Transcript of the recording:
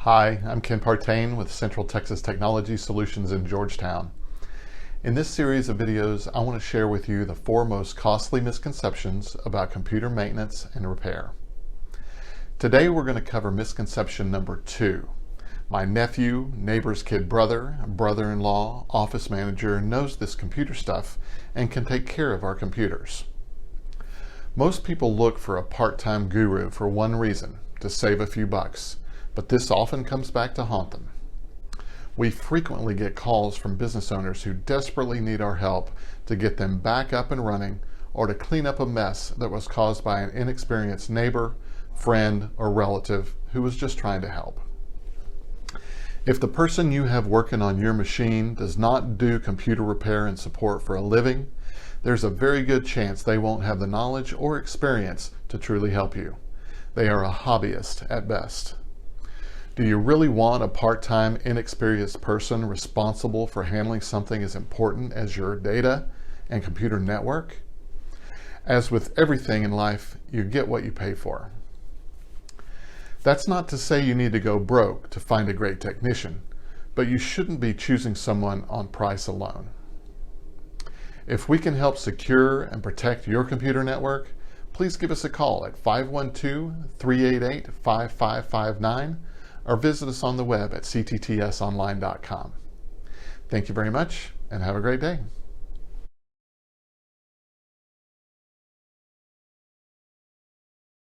Hi, I'm Ken Partain with Central Texas Technology Solutions in Georgetown. In this series of videos, I want to share with you the 4 most costly misconceptions about computer maintenance and repair. Today we're going to cover misconception number 2. My nephew, neighbor's kid brother, brother-in-law, office manager knows this computer stuff and can take care of our computers. Most people look for a part-time guru for one reason, to save a few bucks. But this often comes back to haunt them. We frequently get calls from business owners who desperately need our help to get them back up and running or to clean up a mess that was caused by an inexperienced neighbor, friend, or relative who was just trying to help. If the person you have working on your machine does not do computer repair and support for a living, there's a very good chance they won't have the knowledge or experience to truly help you. They are a hobbyist at best. Do you really want a part-time, inexperienced person responsible for handling something as important as your data and computer network? As with everything in life, you get what you pay for. That's not to say you need to go broke to find a great technician, but you shouldn't be choosing someone on price alone. If we can help secure and protect your computer network, please give us a call at 512-388-5559 or visit us on the web at cttsonline.com. Thank you very much and have a great day.